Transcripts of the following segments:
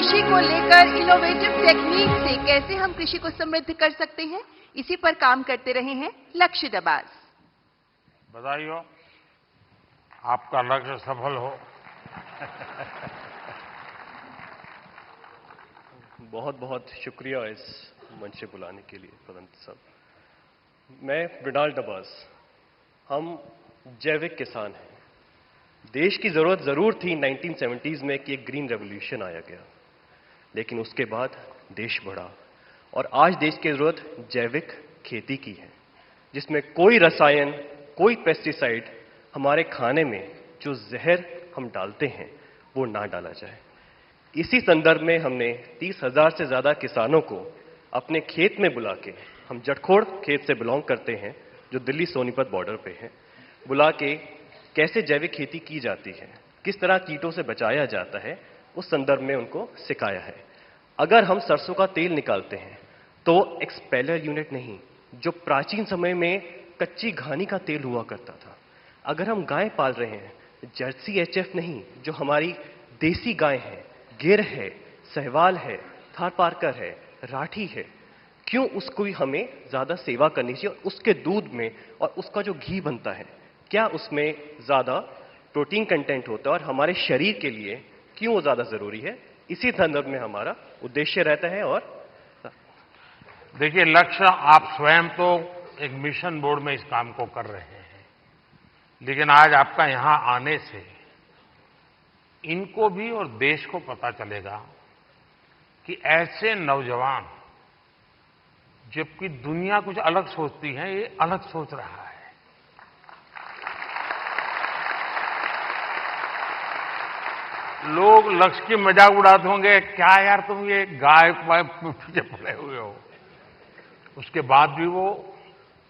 कृषि को लेकर इनोवेटिव टेक्निक से कैसे हम कृषि को समृद्ध कर सकते हैं, इसी पर काम करते रहे हैं लक्ष्य दबाज। बधाई हो, आपका लक्ष्य सफल हो। बहुत बहुत शुक्रिया इस मंच से बुलाने के लिए प्रधानमंत्री साहब। मैं मृणाल डबास, हम जैविक किसान हैं। देश की जरूरत जरूर थी 1970s में कि एक ग्रीन रेवोल्यूशन आया गया, लेकिन उसके बाद देश बढ़ा और आज देश की जरूरत जैविक खेती की है, जिसमें कोई रसायन, कोई पेस्टिसाइड हमारे खाने में जो जहर हम डालते हैं वो ना डाला जाए। इसी संदर्भ में हमने 30,000 से ज्यादा किसानों को अपने खेत में बुला के, हम जटखोड़ खेत से बिलोंग करते हैं जो दिल्ली सोनीपत बॉर्डर पे है, बुला के कैसे जैविक खेती की जाती है, किस तरह कीटों से बचाया जाता है, उस संदर्भ में उनको सिखाया है। अगर हम सरसों का तेल निकालते हैं तो एक्सपेलर यूनिट नहीं, जो प्राचीन समय में कच्ची घानी का तेल हुआ करता था। अगर हम गाय पाल रहे हैं, जर्सी एचएफ नहीं, जो हमारी देसी गाय है, गिर है, सहवाल है, थारपारकर है, राठी है, क्यों उसको भी हमें ज्यादा सेवा करनी चाहिए? और उसके दूध में और उसका जो घी बनता है, क्या उसमें ज्यादा प्रोटीन कंटेंट होता है और हमारे शरीर के लिए क्यों वो ज्यादा जरूरी है? इसी संदर्भ में हमारा उद्देश्य रहता है। और देखिए, लक्ष्य आप स्वयं तो एक मिशन बोर्ड में इस काम को कर रहे हैं, लेकिन आज आपका यहां आने से इनको भी और देश को पता चलेगा कि ऐसे नौजवान, जबकि दुनिया कुछ अलग सोचती है, ये अलग सोच रहा है। लोग लक्ष्य की मजाक उड़ाते होंगे, क्या यार तुम ये गाय पीछे पड़े हुए हो। उसके बाद भी वो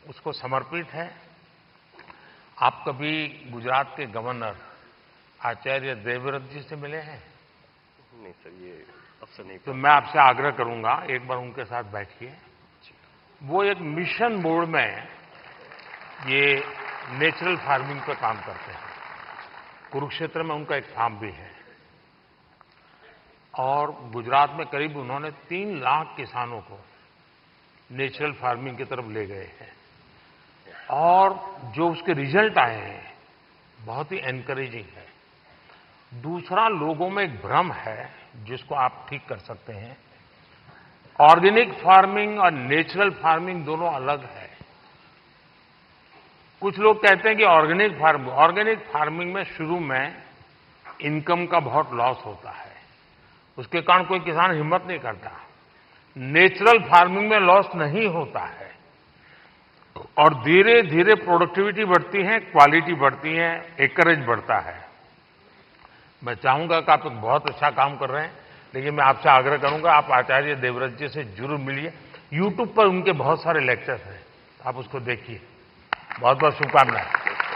उसको समर्पित है। आप कभी गुजरात के गवर्नर आचार्य देवव्रत जी से मिले हैं? नहीं सर, ये अवसर नहीं। तो मैं आपसे आग्रह करूंगा, एक बार उनके साथ बैठिए। वो एक मिशन बोर्ड में ये नेचुरल फार्मिंग पर काम करते हैं। कुरुक्षेत्र में उनका एक फार्म भी है और गुजरात में करीब उन्होंने 3 लाख किसानों को नेचुरल फार्मिंग की तरफ ले गए हैं और जो उसके रिजल्ट आए हैं बहुत ही एनकरेजिंग है। दूसरा, लोगों में एक भ्रम है जिसको आप ठीक कर सकते हैं। ऑर्गेनिक फार्मिंग और नेचुरल फार्मिंग दोनों अलग है। कुछ लोग कहते हैं कि ऑर्गेनिक फार्मिंग में शुरू में इनकम का बहुत लॉस होता है, उसके कारण कोई किसान हिम्मत नहीं करता। नेचुरल फार्मिंग में लॉस नहीं होता है और धीरे धीरे प्रोडक्टिविटी बढ़ती है, क्वालिटी बढ़ती है, एकरेज बढ़ता है। मैं चाहूंगा कि आप एक बहुत अच्छा काम कर रहे हैं, लेकिन मैं आपसे आग्रह करूंगा, आप आचार्य देवव्रत जी से जरूर मिलिए। यूट्यूब पर उनके बहुत सारे लेक्चर्स हैं, आप उसको देखिए। बहुत बहुत शुभकामनाएं।